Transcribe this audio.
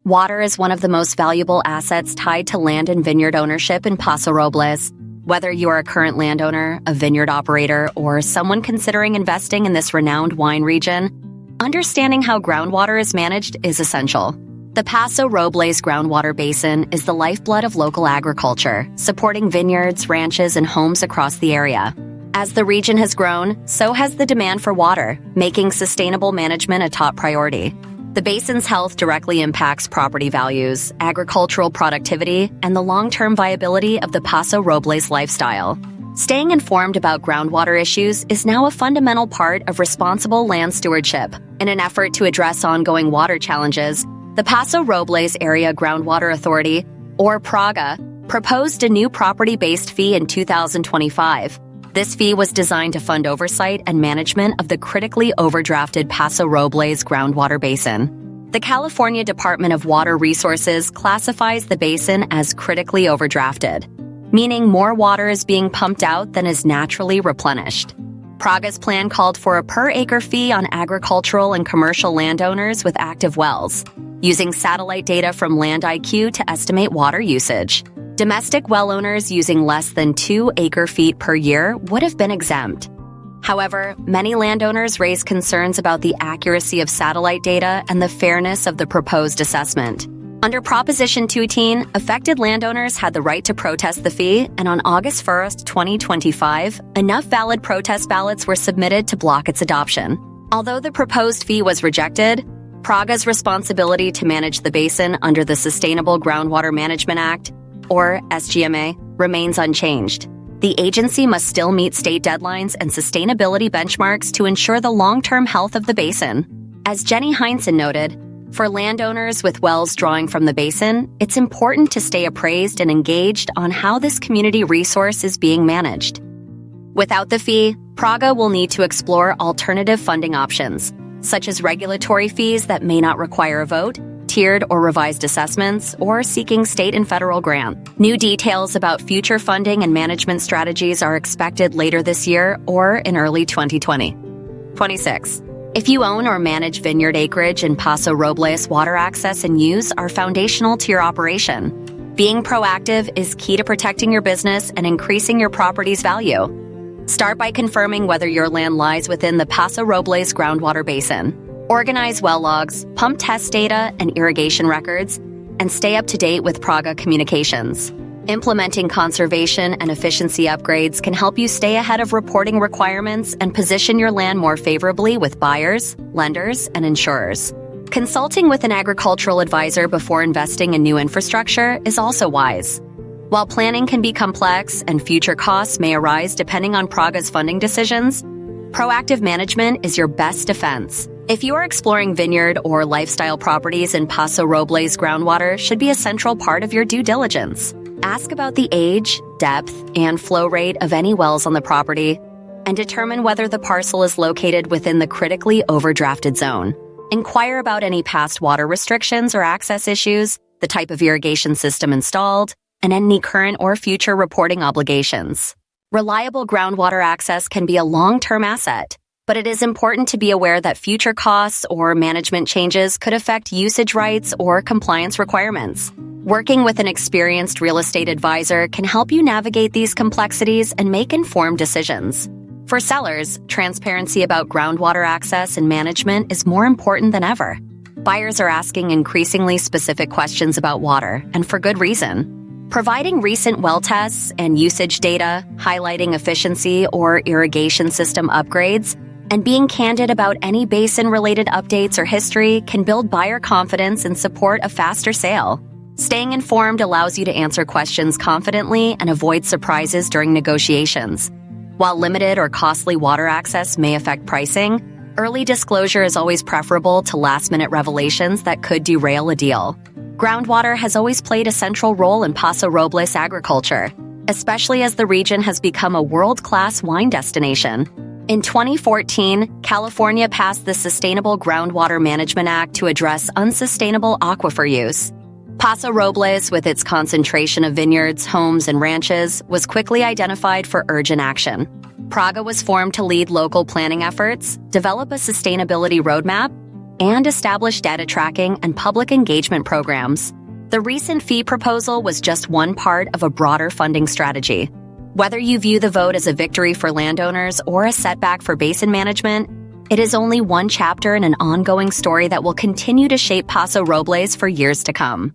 Water is one of the most valuable assets tied to land and vineyard ownership in Paso Robles. Whether you are a current landowner, a vineyard operator, or someone considering investing in this renowned wine region, understanding how groundwater is managed is essential. The Paso Robles Groundwater Basin is the lifeblood of local agriculture, supporting vineyards, ranches, and homes across the area. As the region has grown, so has the demand for water, making sustainable management a top priority. The basin's health directly impacts property values, agricultural productivity, and the long-term viability of the Paso Robles lifestyle. Staying informed about groundwater issues is now a fundamental part of responsible land stewardship. In an effort to address ongoing water challenges, the Paso Robles Area Groundwater Authority, or PRAGA, proposed a new property-based fee in 2025. This fee was designed to fund oversight and management of the critically overdrafted Paso Robles Groundwater Basin. The California Department of Water Resources classifies the basin as critically overdrafted, meaning more water is being pumped out than is naturally replenished. PRAGA's plan called for a per-acre fee on agricultural and commercial landowners with active wells, using satellite data from LandIQ to estimate water usage. Domestic well owners using less than 2 acre-feet per year would have been exempt. However, many landowners raise concerns about the accuracy of satellite data and the fairness of the proposed assessment. Under Proposition 210, affected landowners had the right to protest the fee, and on August 1, 2025, enough valid protest ballots were submitted to block its adoption. Although the proposed fee was rejected, PRAGA's responsibility to manage the basin under the Sustainable Groundwater Management Act, or SGMA, remains unchanged. The agency must still meet state deadlines and sustainability benchmarks to ensure the long-term health of the basin. As Jenny Heinsohn noted, for landowners with wells drawing from the basin, it's important to stay appraised and engaged on how this community resource is being managed. Without the fee, PRAGA will need to explore alternative funding options, such as regulatory fees that may not require a vote, tiered or revised assessments, or seeking state and federal grants. New details about future funding and management strategies are expected later this year or in early 2020. 26. If you own or manage vineyard acreage in Paso Robles, water access and use are foundational to your operation. Being proactive is key to protecting your business and increasing your property's value. Start by confirming whether your land lies within the Paso Robles Groundwater Basin. Organize well logs, pump test data, and irrigation records, and stay up to date with PRAGA communications. Implementing conservation and efficiency upgrades can help you stay ahead of reporting requirements and position your land more favorably with buyers, lenders, and insurers. Consulting with an agricultural advisor before investing in new infrastructure is also wise. While planning can be complex and future costs may arise depending on PRAGA's funding decisions, proactive management is your best defense. If you are exploring vineyard or lifestyle properties in Paso Robles, groundwater should be a central part of your due diligence. Ask about the age, depth, and flow rate of any wells on the property, and determine whether the parcel is located within the critically overdrafted zone. Inquire about any past water restrictions or access issues, the type of irrigation system installed, and any current or future reporting obligations. Reliable groundwater access can be a long-term asset, but it is important to be aware that future costs or management changes could affect usage rights or compliance requirements. Working with an experienced real estate advisor can help you navigate these complexities and make informed decisions. For sellers, transparency about groundwater access and management is more important than ever. Buyers are asking increasingly specific questions about water, and for good reason. Providing recent well tests and usage data, highlighting efficiency or irrigation system upgrades, and being candid about any basin-related updates or history can build buyer confidence and support a faster sale. Staying informed allows you to answer questions confidently and avoid surprises during negotiations. While limited or costly water access may affect pricing, early disclosure is always preferable to last-minute revelations that could derail a deal. Groundwater has always played a central role in Paso Robles agriculture, especially as the region has become a world-class wine destination. In 2014, California passed the Sustainable Groundwater Management Act to address unsustainable aquifer use. Paso Robles, with its concentration of vineyards, homes, and ranches, was quickly identified for urgent action. PRAGA was formed to lead local planning efforts, develop a sustainability roadmap, and establish data tracking and public engagement programs. The recent fee proposal was just one part of a broader funding strategy. Whether you view the vote as a victory for landowners or a setback for basin management, it is only one chapter in an ongoing story that will continue to shape Paso Robles for years to come.